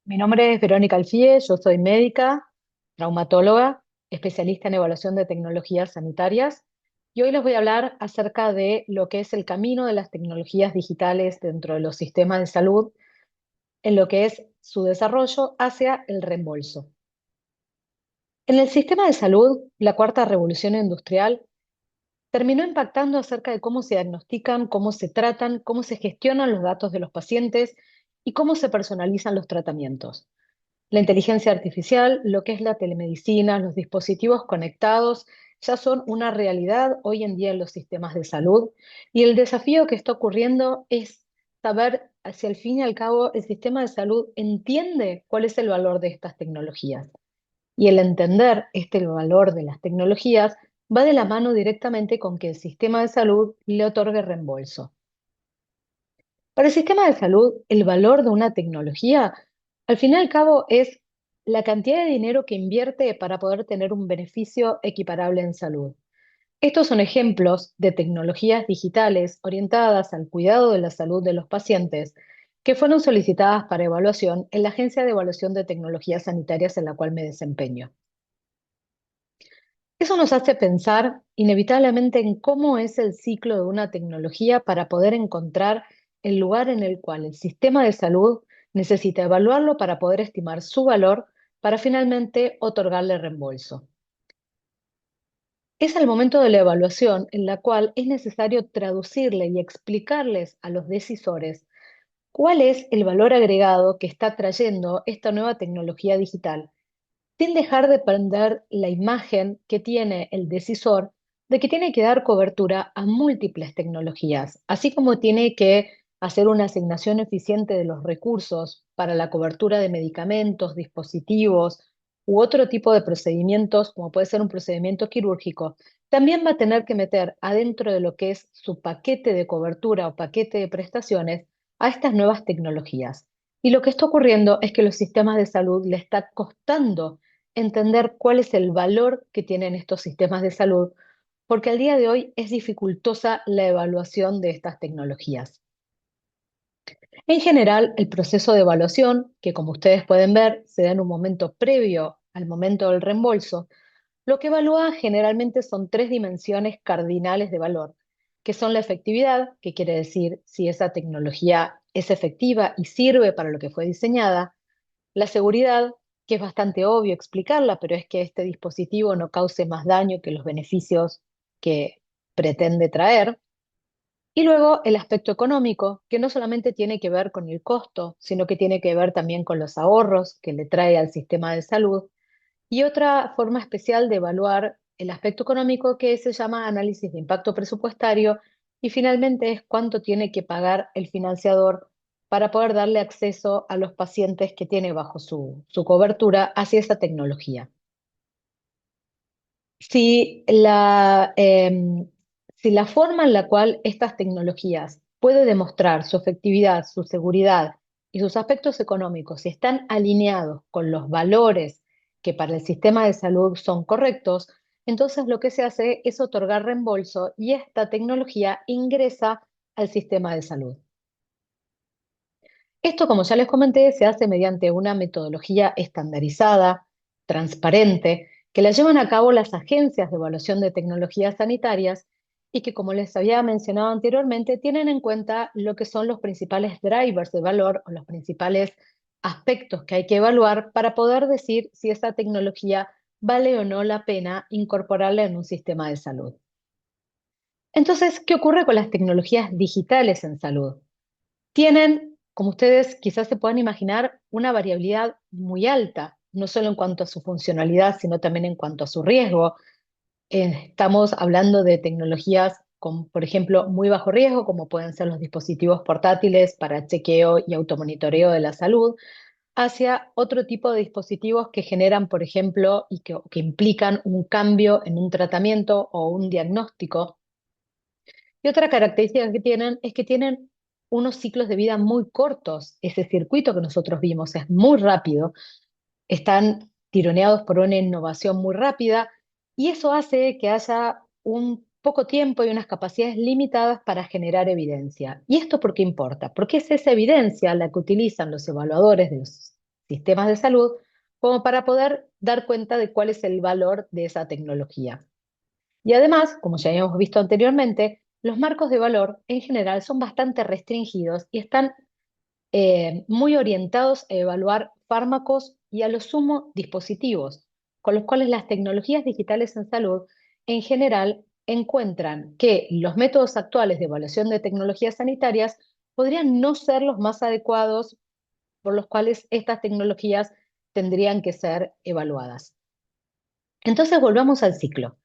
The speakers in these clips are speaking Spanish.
Mi nombre es Verónica Alfie, yo soy médica, traumatóloga, especialista en evaluación de tecnologías sanitarias y hoy les voy a hablar acerca de lo que es el camino de las tecnologías digitales dentro de los sistemas de salud, en lo que es su desarrollo hacia el reembolso. En el sistema de salud, la cuarta revolución industrial terminó impactando acerca de cómo se diagnostican, cómo se tratan, cómo se gestionan los datos de los pacientes y cómo se personalizan los tratamientos. La inteligencia artificial, lo que es la telemedicina, los dispositivos conectados, ya son una realidad hoy en día en los sistemas de salud y el desafío que está ocurriendo es saber si al fin y al cabo el sistema de salud entiende cuál es el valor de estas tecnologías. Y el entender este valor de las tecnologías va de la mano directamente con que el sistema de salud le otorgue reembolso. Para el sistema de salud, el valor de una tecnología, al fin y al cabo, es la cantidad de dinero que invierte para poder tener un beneficio equiparable en salud. Estos son ejemplos de tecnologías digitales orientadas al cuidado de la salud de los pacientes que fueron solicitadas para evaluación en la Agencia de Evaluación de Tecnologías Sanitarias en la cual me desempeño. Eso nos hace pensar inevitablemente en cómo es el ciclo de una tecnología para poder encontrar el lugar en el cual el sistema de salud necesita evaluarlo para poder estimar su valor para finalmente otorgarle reembolso. Es al momento de la evaluación en la cual es necesario traducirle y explicarles a los decisores cuál es el valor agregado que está trayendo esta nueva tecnología digital sin dejar de perder la imagen que tiene el decisor de que tiene que dar cobertura a múltiples tecnologías, así como tiene que hacer una asignación eficiente de los recursos para la cobertura de medicamentos, dispositivos u otro tipo de procedimientos, como puede ser un procedimiento quirúrgico, también va a tener que meter adentro de lo que es su paquete de cobertura o paquete de prestaciones a estas nuevas tecnologías. Y lo que está ocurriendo es que los sistemas de salud le está costando entender cuál es el valor que tienen estos sistemas de salud, porque al día de hoy es dificultosa la evaluación de estas tecnologías. En general, el proceso de evaluación, que como ustedes pueden ver, se da en un momento previo al momento del reembolso, lo que evalúa generalmente son tres dimensiones cardinales de valor, que son la efectividad, que quiere decir si esa tecnología es efectiva y sirve para lo que fue diseñada, la seguridad, que es bastante obvio explicarla, pero es que este dispositivo no cause más daño que los beneficios que pretende traer. Y luego el aspecto económico, que no solamente tiene que ver con el costo, sino que tiene que ver también con los ahorros que le trae al sistema de salud. Y otra forma especial de evaluar el aspecto económico que se llama análisis de impacto presupuestario y finalmente es cuánto tiene que pagar el financiador para poder darle acceso a los pacientes que tiene bajo su cobertura hacia esa tecnología. Si si la forma en la cual estas tecnologías puede demostrar su efectividad, su seguridad y sus aspectos económicos, si están alineados con los valores que para el sistema de salud son correctos, entonces lo que se hace es otorgar reembolso y esta tecnología ingresa al sistema de salud. Esto, como ya les comenté, se hace mediante una metodología estandarizada, transparente, que la llevan a cabo las agencias de evaluación de tecnologías sanitarias y que, como les había mencionado anteriormente, tienen en cuenta lo que son los principales drivers de valor o los principales aspectos que hay que evaluar para poder decir si esa tecnología vale o no la pena incorporarla en un sistema de salud. Entonces, ¿qué ocurre con las tecnologías digitales en salud? Tienen, como ustedes quizás se puedan imaginar, una variabilidad muy alta, no solo en cuanto a su funcionalidad, sino también en cuanto a su riesgo. Estamos hablando de tecnologías con, por ejemplo, muy bajo riesgo, como pueden ser los dispositivos portátiles para chequeo y automonitoreo de la salud, hacia otro tipo de dispositivos que generan, por ejemplo, y que implican un cambio en un tratamiento o un diagnóstico. Y otra característica que tienen es que tienen unos ciclos de vida muy cortos. Ese circuito que nosotros vimos es muy rápido, están tironeados por una innovación muy rápida y eso hace que haya un poco tiempo y unas capacidades limitadas para generar evidencia. ¿Y esto por qué importa? Porque es esa evidencia la que utilizan los evaluadores de los sistemas de salud, como para poder dar cuenta de cuál es el valor de esa tecnología. Y además, como ya habíamos visto anteriormente, los marcos de valor en general son bastante restringidos y están muy orientados a evaluar fármacos y a lo sumo dispositivos, con los cuales las tecnologías digitales en salud en general encuentran que los métodos actuales de evaluación de tecnologías sanitarias podrían no ser los más adecuados por los cuales estas tecnologías tendrían que ser evaluadas. Entonces volvamos al ciclo.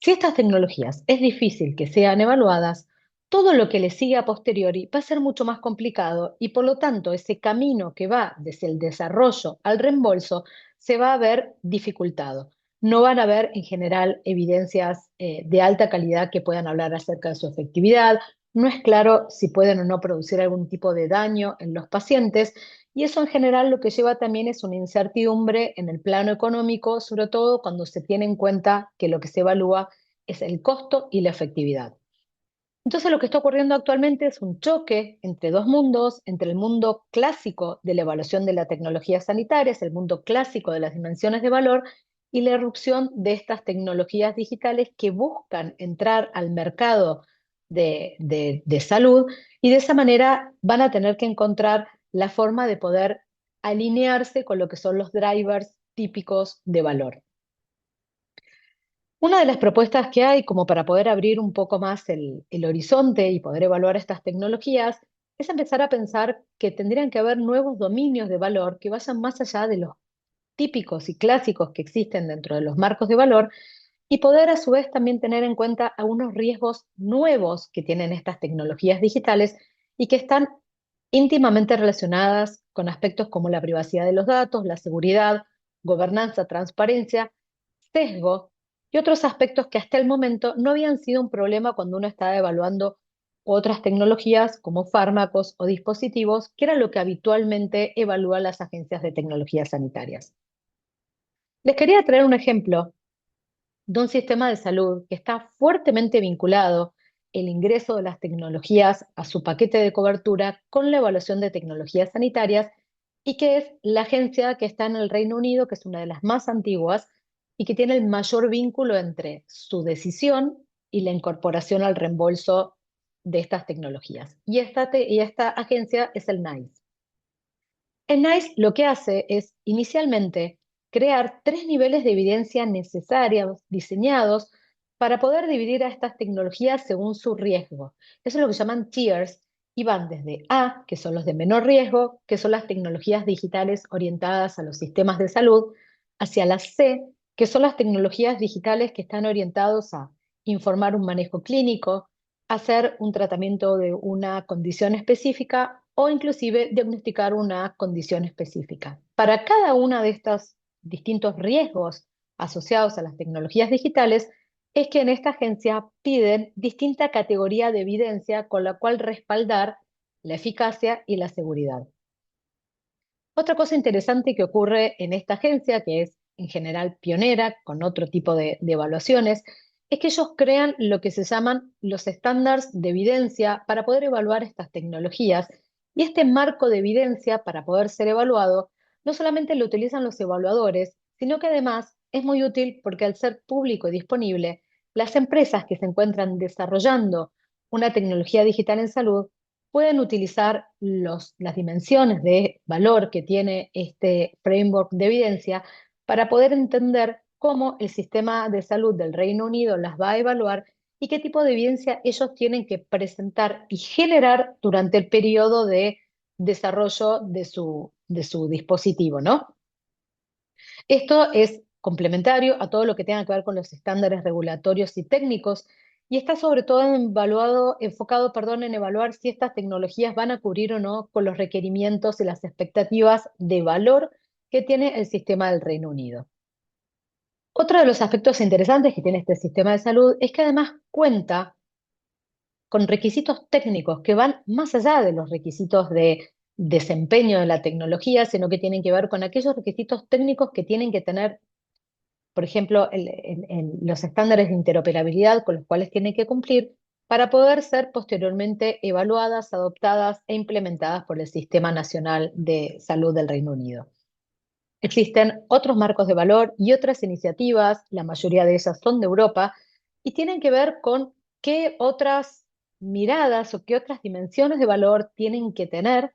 Si estas tecnologías es difícil que sean evaluadas, todo lo que le sigue a posteriori va a ser mucho más complicado y por lo tanto ese camino que va desde el desarrollo al reembolso se va a ver dificultado. No van a haber en general evidencias de alta calidad que puedan hablar acerca de su efectividad. No es claro si pueden o no producir algún tipo de daño en los pacientes y eso en general lo que lleva también es una incertidumbre en el plano económico, sobre todo cuando se tiene en cuenta que lo que se evalúa es el costo y la efectividad. Entonces lo que está ocurriendo actualmente es un choque entre dos mundos, entre el mundo clásico de la evaluación de la tecnología sanitaria, el mundo clásico de las dimensiones de valor, y la irrupción de estas tecnologías digitales que buscan entrar al mercado de salud y de esa manera van a tener que encontrar la forma de poder alinearse con lo que son los drivers típicos de valor. Una de las propuestas que hay como para poder abrir un poco más el horizonte y poder evaluar estas tecnologías es empezar a pensar que tendrían que haber nuevos dominios de valor que vayan más allá de los típicos y clásicos que existen dentro de los marcos de valor y poder a su vez también tener en cuenta algunos riesgos nuevos que tienen estas tecnologías digitales y que están íntimamente relacionadas con aspectos como la privacidad de los datos, la seguridad, gobernanza, transparencia, sesgo y otros aspectos que hasta el momento no habían sido un problema cuando uno estaba evaluando otras tecnologías como fármacos o dispositivos, que era lo que habitualmente evalúan las agencias de tecnologías sanitarias. Les quería traer un ejemplo de un sistema de salud que está fuertemente vinculado el ingreso de las tecnologías a su paquete de cobertura con la evaluación de tecnologías sanitarias y que es la agencia que está en el Reino Unido, que es una de las más antiguas y que tiene el mayor vínculo entre su decisión y la incorporación al reembolso de estas tecnologías. Y esta agencia es el NICE. El NICE lo que hace es inicialmente crear tres niveles de evidencia necesarios, diseñados para poder dividir a estas tecnologías según su riesgo. Eso es lo que llaman tiers y van desde A, que son los de menor riesgo, que son las tecnologías digitales orientadas a los sistemas de salud, hacia las C, que son las tecnologías digitales que están orientados a informar un manejo clínico, hacer un tratamiento de una condición específica o inclusive diagnosticar una condición específica. Para cada uno de estos distintos riesgos asociados a las tecnologías digitales, es que en esta agencia piden distinta categoría de evidencia con la cual respaldar la eficacia y la seguridad. Otra cosa interesante que ocurre en esta agencia, que es en general pionera con otro tipo de evaluaciones, es que ellos crean lo que se llaman los estándares de evidencia para poder evaluar estas tecnologías. Y este marco de evidencia para poder ser evaluado no solamente lo utilizan los evaluadores, sino que además es muy útil porque al ser público y disponible, las empresas que se encuentran desarrollando una tecnología digital en salud pueden utilizar las dimensiones de valor que tiene este framework de evidencia para poder entender cómo el sistema de salud del Reino Unido las va a evaluar y qué tipo de evidencia ellos tienen que presentar y generar durante el periodo de desarrollo de su dispositivo, ¿no? Esto es complementario a todo lo que tenga que ver con los estándares regulatorios y técnicos y está sobre todo enfocado, perdón, en evaluar si estas tecnologías van a cubrir o no con los requerimientos y las expectativas de valor que tiene el sistema del Reino Unido. Otro de los aspectos interesantes que tiene este sistema de salud es que además cuenta con requisitos técnicos que van más allá de los requisitos de desempeño de la tecnología, sino que tienen que ver con aquellos requisitos técnicos que tienen que tener, por ejemplo, los estándares de interoperabilidad con los cuales tiene que cumplir para poder ser posteriormente evaluadas, adoptadas e implementadas por el Sistema Nacional de Salud del Reino Unido. Existen otros marcos de valor y otras iniciativas, la mayoría de ellas son de Europa, y tienen que ver con qué otras miradas o qué otras dimensiones de valor tienen que tener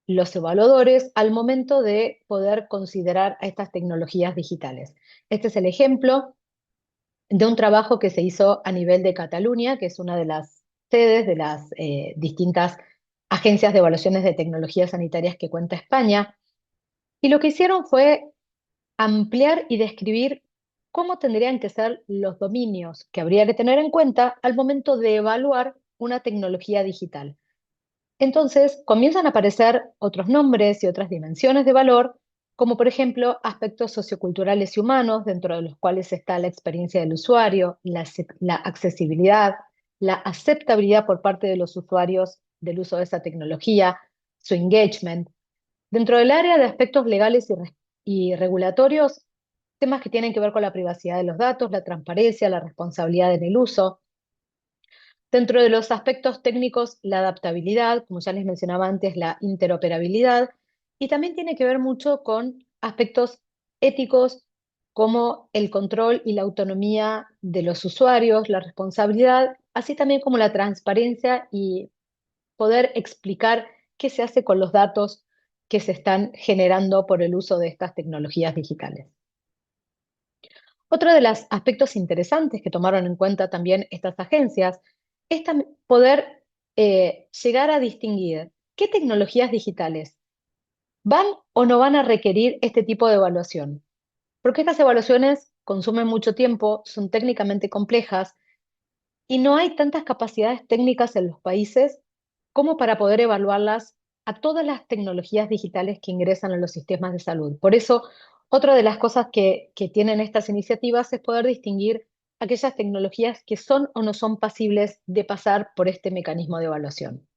los evaluadores al momento de poder considerar a estas tecnologías digitales. Este es el ejemplo de un trabajo que se hizo a nivel de Cataluña, que es una de las sedes de las distintas agencias de evaluaciones de tecnologías sanitarias que cuenta España. Y lo que hicieron fue ampliar y describir cómo tendrían que ser los dominios que habría que tener en cuenta al momento de evaluar una tecnología digital. Entonces, comienzan a aparecer otros nombres y otras dimensiones de valor, como por ejemplo aspectos socioculturales y humanos, dentro de los cuales está la experiencia del usuario, la accesibilidad, la aceptabilidad por parte de los usuarios del uso de esa tecnología, su engagement. Dentro del área de aspectos legales y regulatorios, temas que tienen que ver con la privacidad de los datos, la transparencia, la responsabilidad en el uso. Dentro de los aspectos técnicos, la adaptabilidad, como ya les mencionaba antes, la interoperabilidad, y también tiene que ver mucho con aspectos éticos como el control y la autonomía de los usuarios, la responsabilidad, así también como la transparencia y poder explicar qué se hace con los datos que se están generando por el uso de estas tecnologías digitales. Otro de los aspectos interesantes que tomaron en cuenta también estas agencias es poder llegar a distinguir qué tecnologías digitales van o no van a requerir este tipo de evaluación. Porque estas evaluaciones consumen mucho tiempo, son técnicamente complejas y no hay tantas capacidades técnicas en los países como para poder evaluarlas a todas las tecnologías digitales que ingresan a los sistemas de salud. Por eso, otra de las cosas que tienen estas iniciativas es poder distinguir aquellas tecnologías que son o no son pasibles de pasar por este mecanismo de evaluación.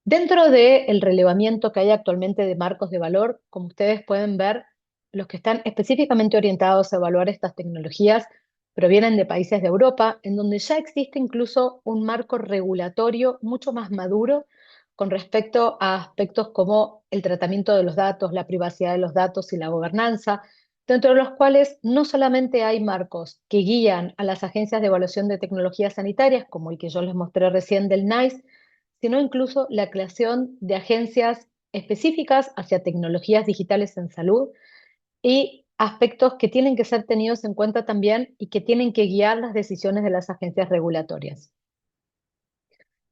Dentro del relevamiento que hay actualmente de marcos de valor, como ustedes pueden ver, los que están específicamente orientados a evaluar estas tecnologías provienen de países de Europa, en donde ya existe incluso un marco regulatorio mucho más maduro con respecto a aspectos como el tratamiento de los datos, la privacidad de los datos y la gobernanza, dentro de los cuales no solamente hay marcos que guían a las agencias de evaluación de tecnologías sanitarias, como el que yo les mostré recién del NICE, sino incluso la creación de agencias específicas hacia tecnologías digitales en salud y aspectos que tienen que ser tenidos en cuenta también y que tienen que guiar las decisiones de las agencias regulatorias.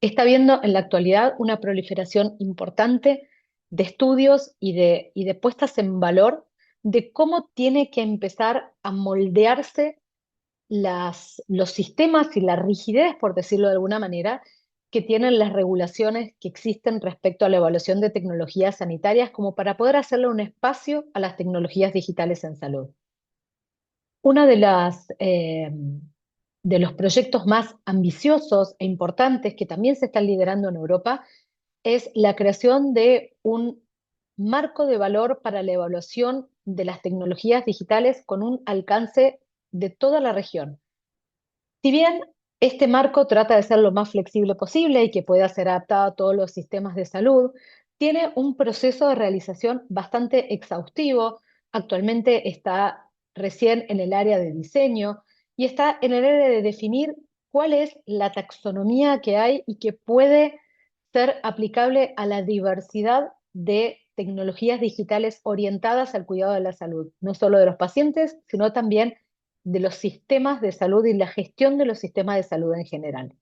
Está habiendo en la actualidad una proliferación importante de estudios y de puestas en valor de cómo tiene que empezar a moldearse los sistemas y la rigidez, por decirlo de alguna manera, que tienen las regulaciones que existen respecto a la evaluación de tecnologías sanitarias como para poder hacerle un espacio a las tecnologías digitales en salud. Uno de los proyectos más ambiciosos e importantes que también se están liderando en Europa es la creación de un marco de valor para la evaluación de las tecnologías digitales con un alcance de toda la región. Si bien este marco trata de ser lo más flexible posible y que pueda ser adaptado a todos los sistemas de salud, tiene un proceso de realización bastante exhaustivo. Actualmente está recién en el área de diseño y está en el área de definir cuál es la taxonomía que hay y que puede ser aplicable a la diversidad de tecnologías digitales orientadas al cuidado de la salud, no solo de los pacientes, sino también de los sistemas de salud y la gestión de los sistemas de salud en general.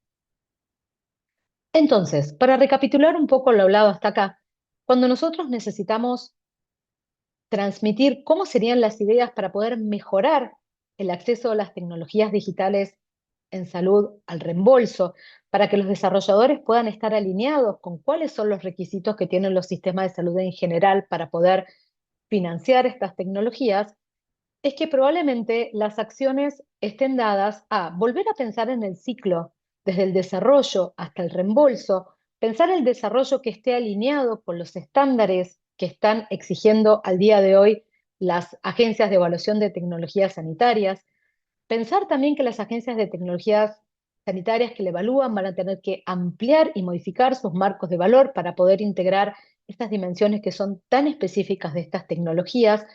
Entonces, para recapitular un poco lo hablado hasta acá, cuando nosotros necesitamos transmitir cómo serían las ideas para poder mejorar el acceso a las tecnologías digitales en salud al reembolso, para que los desarrolladores puedan estar alineados con cuáles son los requisitos que tienen los sistemas de salud en general para poder financiar estas tecnologías, es que probablemente las acciones estén dadas a volver a pensar en el ciclo, desde el desarrollo hasta el reembolso, pensar el desarrollo que esté alineado con los estándares que están exigiendo al día de hoy las agencias de evaluación de tecnologías sanitarias, pensar también que las agencias de tecnologías sanitarias que la evalúan van a tener que ampliar y modificar sus marcos de valor para poder integrar estas dimensiones que son tan específicas de estas tecnologías,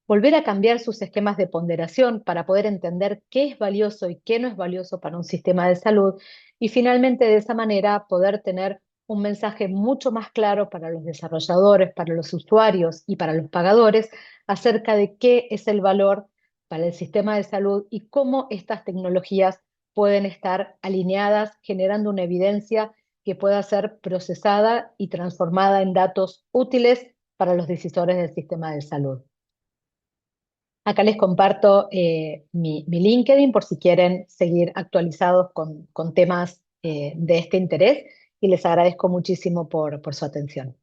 volver a cambiar sus esquemas de ponderación para poder entender qué es valioso y qué no es valioso para un sistema de salud, y finalmente de esa manera poder tener un mensaje mucho más claro para los desarrolladores, para los usuarios y para los pagadores acerca de qué es el valor para el sistema de salud y cómo estas tecnologías pueden estar alineadas, generando una evidencia que pueda ser procesada y transformada en datos útiles para los decisores del sistema de salud. Acá les comparto mi LinkedIn por si quieren seguir actualizados con temas de este interés, y les agradezco muchísimo por su atención.